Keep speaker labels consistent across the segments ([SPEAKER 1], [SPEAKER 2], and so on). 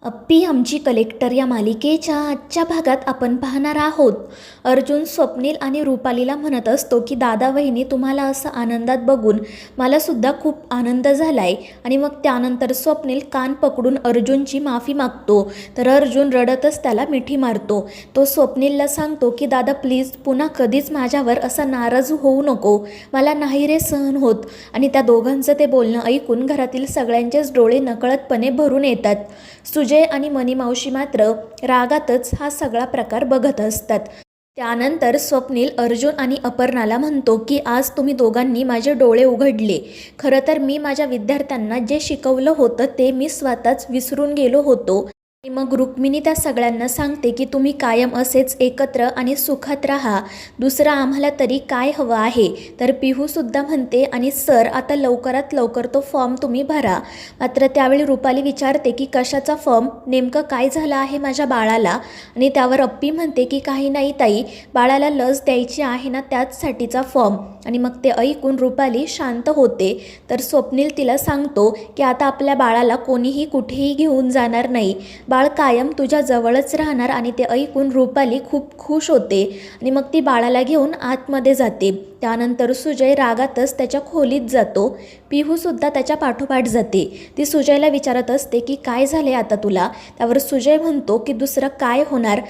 [SPEAKER 1] अप्पी आमची कलेक्टर या मालिकेच्या आजच्या भागात आपण पाहणार आहोत. अर्जुन स्वप्नील आणि रुपालीला म्हणत असतो की दादा वहिनी तुम्हाला असं आनंदात बघून मला सुद्धा खूप आनंद झालाय. आणि मग त्यानंतर स्वप्नील कान पकडून अर्जुनची माफी मागतो. तर अर्जुन रडतच त्याला मिठी मारतो. तो स्वप्नीलला सांगतो की दादा प्लीज पुन्हा कधीच माझ्यावर असा नाराज होऊ नको, मला नाही रे सहन होत. आणि त्या दोघांचं ते बोलणं ऐकून घरातील सगळ्यांचेच डोळे नकळतपणे भरून येतात. सुजय आणि मनी मावशी मात्र रागातच हा सगळा प्रकार बघत असतात. त्यानंतर स्वप्नील अर्जुन आणि अपर्णाला म्हणतो की आज तुम्ही दोघांनी माझे डोळे उघडले. खरं तर मी माझ्या विद्यार्थ्यांना जे शिकवलं होतं ते मी स्वतःच विसरून गेलो होतो. आणि मग रुक्मिणी त्या सगळ्यांना सांगते की तुम्ही कायम असेच एकत्र आणि सुखात राहा, दुसरं आम्हाला तरी काय हवं आहे. तर पिहूसुद्धा म्हणते आणि सर आता लवकरात लवकर तो फॉर्म तुम्ही भरा. मात्र त्यावेळी रुपाली विचारते की कशाचा फॉर्म, नेमकं काय झालं आहे माझ्या बाळाला. आणि त्यावर अप्पी म्हणते की काही नाही ताई, बाळाला लस द्यायची आहे ना त्याचसाठीचा फॉर्म. आणि मग ते ऐकून रुपाली शांत होते. तर स्वप्नील तिला सांगतो की आता आपल्या बाळाला कोणीही कुठेही घेऊन जाणार नाही, बाळ कायम तुझ्या जवळच राहणार. आणि ते ऐकून रुपाली खूप खुश होते आणि मग ती बाळाला घेऊन आतमध्ये जाते. त्यानंतर सुजय रागातच त्याच्या खोलीत जातो. पिहूसुद्धा त्याच्या पाठोपाठ जाते. ती सुजयला विचारत असते की काय झाले आता तुला. त्यावर सुजय म्हणतो की दुसरं काय होणार,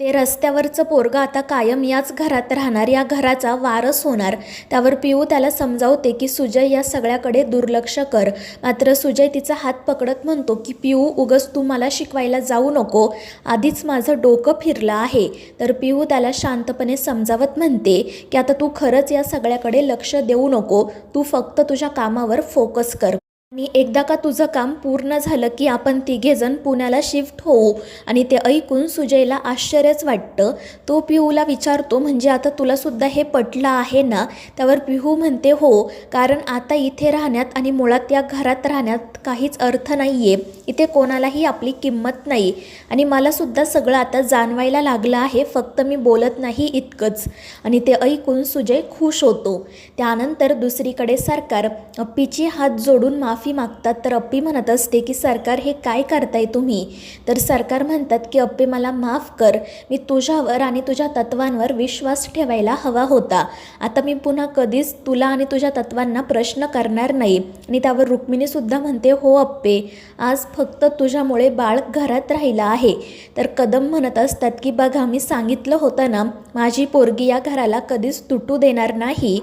[SPEAKER 1] ते रस्त्यावरचं पोरगं आता कायम याच घरात राहणार, या घराचा वारस होणार. त्यावर पिऊ त्याला समजावते की सुजय या सगळ्याकडे दुर्लक्ष कर. मात्र सुजय तिचा हात पकडत म्हणतो की पिऊ उगस तू मला शिकवायला जाऊ नको, आधीच माझं डोकं फिरलं आहे. तर पिऊ त्याला शांतपणे समजावत म्हणते की आता तू खरंच या सगळ्याकडे लक्ष देऊ नको, तू फक्त तुझ्या कामावर फोकस कर. आणि एकदा का तुझं काम पूर्ण झालं की आपण तिघेजण पुण्याला शिफ्ट होऊ. आणि ते ऐकून सुजयला आश्चर्यच वाटतं. तो पिहूला विचारतो म्हणजे आता तुलासुद्धा हे पटलं आहे ना. त्यावर पिहू म्हणते हो, कारण आता इथे राहण्यात आणि मुळात या घरात राहण्यात काहीच अर्थ नाही आहे. इथे कोणालाही आपली किंमत नाही आणि मलासुद्धा सगळं आता जाणवायला लागलं आहे, फक्त मी बोलत नाही इतकंच. आणि ते ऐकून सुजय खुश होतो. त्यानंतर दुसरीकडे सरकार अप्पीची हात जोडून माफी मागतात. तर अप्पी म्हणत असते की सरकार हे काय करताय तुम्ही. तर सरकार म्हणतात की अप्पी मला माफ कर, मी तुझ्यावर आणि तुझ्या तत्वांवर विश्वास ठेवायला हवा होता. आता मी पुन्हा कधीच तुला आणि तुझ्या तत्वांना प्रश्न करणार नाही. आणि त्यावर रुक्मिणीसुद्धा म्हणते हो अप्पे, आज फक्त तुझ्यामुळे बाळ घरात राहिलं आहे. तर कदम म्हणत असतात की बघा मी सांगितलं होतं ना, माझी पोरगी या घराला कधीच तुटू देणार नाही.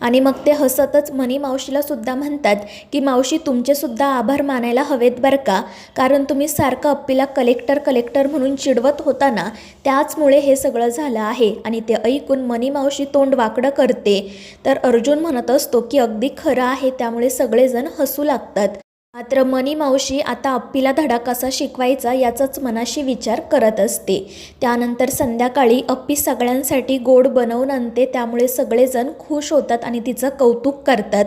[SPEAKER 1] आणि मग ते हसतच मनी मावशीला सुद्धा म्हणतात की मावशी तुमचेसुद्धा आभार मानायला हवेत बरं का, कारण तुम्ही सारखं अप्पीला कलेक्टर कलेक्टर म्हणून चिडवत होता ना, त्याचमुळे हे सगळं झालं आहे. आणि ते ऐकून मनी मावशी तोंड वाकडं करते. तर अर्जुन म्हणत असतो की अगदी खरं आहे, त्यामुळे सगळेजण हसू लागतात. मात्र मनी मावशी आता अप्पीला धडा कसा शिकवायचा याचाच मनाशी विचार करत असते. त्यानंतर संध्याकाळी अप्पी सगळ्यांसाठी गोड बनवून आणते, त्यामुळे सगळेजण खुश होतात आणि तिचं कौतुक करतात.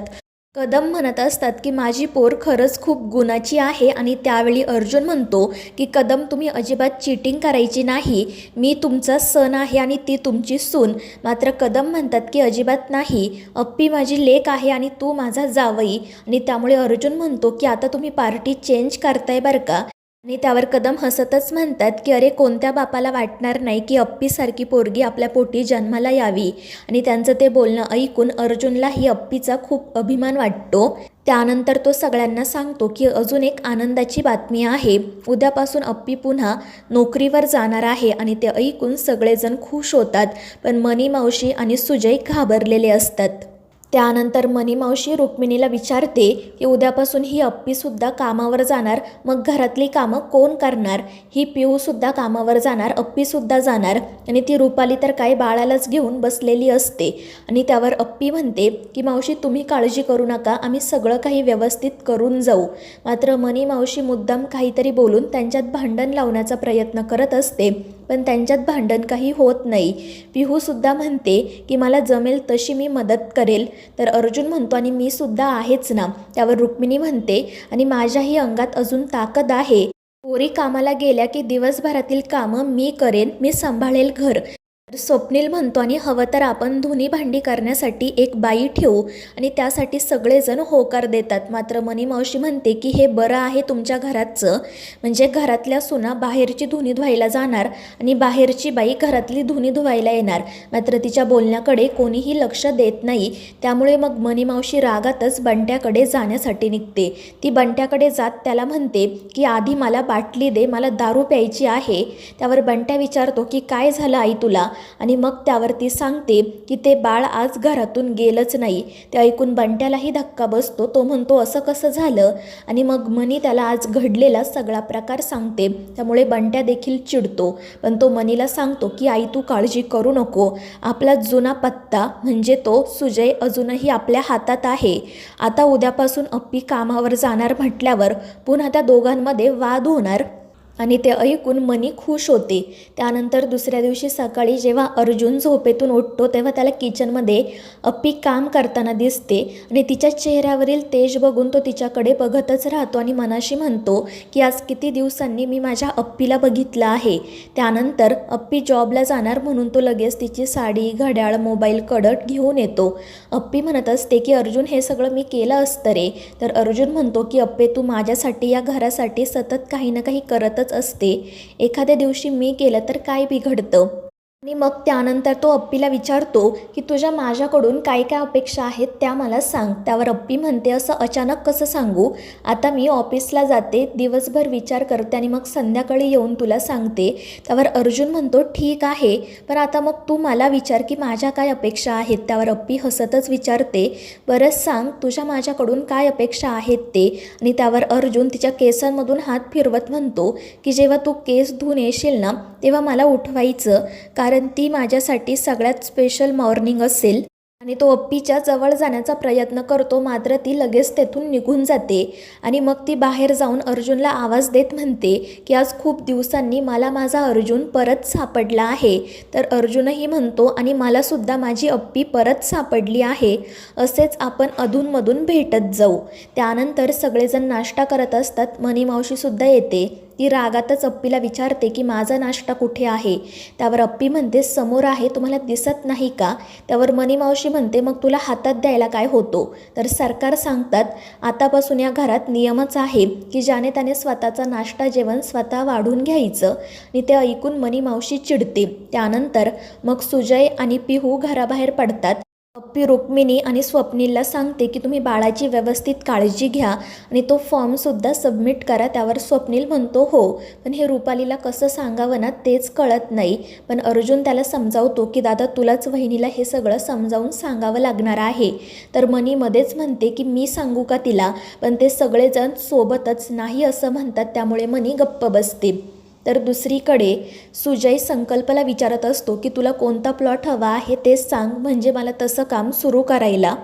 [SPEAKER 1] कदम म्हणत असतात की माझी पोर खरंच खूप गुणाची आहे. आणि त्यावेळी अर्जुन म्हणतो की कदम तुम्ही अजिबात चीटिंग करायची नाही, मी तुमचा सन आहे आणि ती तुमची सून. मात्र कदम म्हणतात की अजिबात नाही, अप्पी माझी लेक आहे आणि तू माझा जावई. आणि त्यामुळे अर्जुन म्हणतो की आता तुम्ही पार्टी चेंज करताय बरं का. आणि त्यावर कदम हसतच म्हणतात की अरे कोणत्या बापाला वाटणार नाही की अप्पीसारखी पोरगी आपल्या पोटी जन्माला यावी. आणि त्यांचं ते बोलणं ऐकून अर्जुनलाही अप्पीचा खूप अभिमान वाटतो. त्यानंतर तो सगळ्यांना सांगतो की अजून एक आनंदाची बातमी आहे, उद्यापासून अप्पी पुन्हा नोकरीवर जाणार आहे. आणि ते ऐकून सगळेजण खुश होतात, पण मनी मावशी आणि सुजय घाबरलेले असतात. त्यानंतर मनी मावशी रुक्मिणीला विचारते की उद्यापासून ही अप्पीसुद्धा कामावर जाणार, मग घरातली कामं कोण करणार. ही पिऊसुद्धा कामावर जाणार, अप्पीसुद्धा जाणार. आणि ती रुपाली तर काय बाळालाच घेऊन बसलेली असते. आणि त्यावर अप्पी म्हणते की मावशी तुम्ही काळजी करू नका, आम्ही सगळं काही व्यवस्थित करून जाऊ. मात्र मनी मावशी मुद्दाम काहीतरी बोलून त्यांच्यात भांडण लावण्याचा प्रयत्न करत असते, पण त्यांच्यात भांडण काही होत नाही. पिहूसुद्धा म्हणते की मला जमेल तशी मी मदत करेल. तर अर्जुन म्हणतो आणि मी सुद्धा आहेच ना. त्यावर रुक्मिणी म्हणते आणि माझ्याही अंगात अजून ताकद आहे, पोरी कामाला गेल्या की दिवसभरातील कामं मी करेन, मी सांभाळेल घर. स्वप्नील म्हणतो आणि हवं तर आपण धुणी भांडी करण्यासाठी एक बाई ठेवू आणि त्यासाठी सगळेजण होकार देतात. मात्र मनी मावशी म्हणते की हे बरं आहे तुमच्या घराचं, म्हणजे घरातल्या सुना बाहेरची धुणी धुवायला जाणार आणि बाहेरची बाई घरातली धुणी धुवायला येणार. मात्र तिच्या बोलण्याकडे कोणीही लक्ष देत नाही. त्यामुळे मग मनी मावशी रागातच बंट्याकडे जाण्यासाठी निघते. ती बंट्याकडे जात त्याला म्हणते की आधी मला बाटली दे, मला दारू प्यायची आहे. त्यावर बंट्या विचारतो की काय झालं आई तुला, आणि मग त्यावरती सांगते की ते बाळ आज घरातून गेलंच नाही. ते ऐकून बंट्यालाही धक्का बसतो. तो म्हणतो असं कसं झालं, आणि मग मनी त्याला आज घडलेला सगळा प्रकार सांगते. त्यामुळे बंट्या देखील चिडतो, पण तो मनीला सांगतो की आई तू काळजी करू नको, आपला जुना पत्ता म्हणजे तो सुजय अजूनही आपल्या हातात आहे. आता उद्यापासून अप्पी कामावर जाणार म्हटल्यावर पुन्हा त्या दोघांमध्ये वाद होणार. आणि ते ऐकून मनी खुश होते. त्यानंतर दुसऱ्या दिवशी सकाळी जेव्हा अर्जुन झोपेतून उठतो तेव्हा त्याला किचनमध्ये अप्पी काम करताना दिसते आणि तिच्या चेहऱ्यावरील तेज बघून तो तिच्याकडे बघतच राहतो आणि मनाशी म्हणतो की आज किती दिवसांनी मी माझ्या अप्पीला बघितलं आहे. त्यानंतर अप्पी जॉबला जाणार म्हणून तो लगेच तिची साडी, घड्याळ, मोबाईल, कडट घेऊन येतो. अप्पी म्हणत असते की अर्जुन हे सगळं मी केलं असतं रे. तर अर्जुन म्हणतो की अप्पे तू माझ्यासाठी या घरासाठी सतत काही ना काही करतच असते, एखाद्या दिवशी मी केलं तर काय बिघडतं. आणि मग त्यानंतर तो अप्पीला विचारतो की तुझ्या माझ्याकडून काय काय अपेक्षा आहेत त्या मला सांग. त्यावर अप्पी म्हणते असं अचानक कसं सांगू, आता मी ऑफिसला जाते, दिवसभर विचार करते आणि मग संध्याकाळी येऊन तुला सांगते. त्यावर अर्जुन म्हणतो ठीक आहे, पण आता मग तू मला विचार की माझ्या काय अपेक्षा आहेत. त्यावर अप्पी हसतच विचारते बरं सांग तुझ्या माझ्याकडून काय अपेक्षा आहेत ते. आणि त्यावर अर्जुन तिच्या केसांमधून हात फिरवत म्हणतो की जेव्हा तू केस धुवून येशील ना तेव्हा मला उठवायचं, कारण ती माझ्यासाठी सगळ्यात स्पेशल मॉर्निंग असेल. आणि तो अप्पीच्या जवळ जाण्याचा प्रयत्न करतो, मात्र ती लगेच तेथून निघून जाते. आणि मग ती बाहेर जाऊन अर्जुनला आवाज देत म्हणते की आज खूप दिवसांनी मला माझा अर्जुन परत सापडला आहे. तर अर्जुनही म्हणतो आणि मलासुद्धा माझी अप्पी परत सापडली आहे, असेच आपण अधूनमधून भेटत जाऊ. त्यानंतर सगळेजण नाश्ता करत असतात. मनी मावशीसुद्धा येते. ती रागातच अप्पीला विचारते की माझा नाश्ता कुठे आहे. त्यावर अप्पी म्हणते समोर आहे, तुम्हाला दिसत नाही का. त्यावर मनी मावशी म्हणते मग तुला हातात द्यायला काय होतो. तर सरकार सांगतात आतापासून या घरात नियमच आहे की ज्याने त्याने स्वतःचा नाश्ता जेवण स्वतः वाढून घ्यायचं. आणि ते ऐकून मनी मावशी चिडते. त्यानंतर मग सुजय आणि पिहू घराबाहेर पडतात. अप्पी रुक्मिणी आणि स्वप्नीलला सांगते की तुम्ही बाळाची व्यवस्थित काळजी घ्या आणि तो फॉर्मसुद्धा सबमिट करा. त्यावर स्वप्नील म्हणतो हो, पण हे रुपालीला कसं सांगावं ना तेच कळत नाही. पण अर्जुन त्याला समजावतो की दादा तुलाच वहिनीला हे सगळं समजावून सांगावं लागणार आहे. तर मनी मध्येच म्हणते की मी सांगू का तिला, पण ते सगळेजण सोबतच नाही असं म्हणतात. त्यामुळे मनी गप्प बसते. तर दुसरीकडे सुजय संकल्पला विचारत असतो की तुला कोणता प्लॉट हवा आहे ते सांग, म्हणजे मला तसं काम सुरू करायला.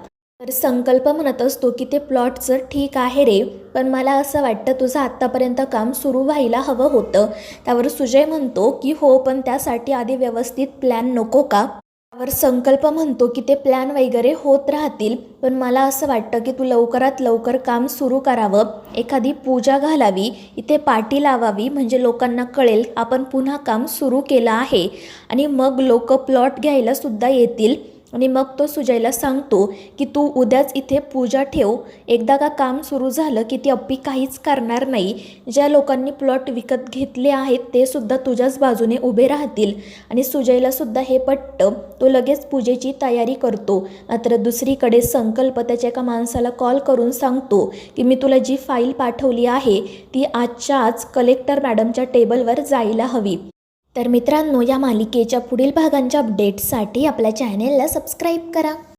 [SPEAKER 1] तर संकल्प म्हणत असतो की ते प्लॉटचं ठीक आहे रे, पण मला असं वाटतं तुझं आत्तापर्यंत काम सुरू व्हायला हवं होतं. त्यावर सुजय म्हणतो की हो, पण त्यासाठी आधी व्यवस्थित प्लॅन नको का. त्यावर संकल्प म्हणतो की ते प्लॅन वगैरे होत राहतील, पण मला असं वाटतं की तू लवकरात लवकर काम सुरू करावं, एखादी पूजा घालावी, इथे पाटी लावावी, म्हणजे लोकांना कळेल आपण पुन्हा काम सुरू केलं आहे आणि मग लोक प्लॉट घ्यायला सुद्धा येतील. आणि मग तो सुजयला सांगतो की तू उद्याच इथे पूजा ठेव, एकदा का काम सुरू झालं की ती अप्पी काहीच करणार नाही. ज्या लोकांनी प्लॉट विकत घेतले आहेत ते सुद्धा तुझ्याच बाजूने उभे राहतील. आणि सुजयला सुद्धा हे पटतं. तो लगेच पूजेची तयारी करतो. मात्र दुसरीकडे संकल्प त्याच्या एका माणसाला कॉल करून सांगतो की मी तुला जी फाईल पाठवली आहे ती आजच्या आज कलेक्टर मॅडमच्या टेबलवर जायला हवी. तर मित्रांनो, या मालिकेच्या पुढील भागांच्या अपडेट्ससाठी आपल्या चॅनेलला सबस्क्राईब करा.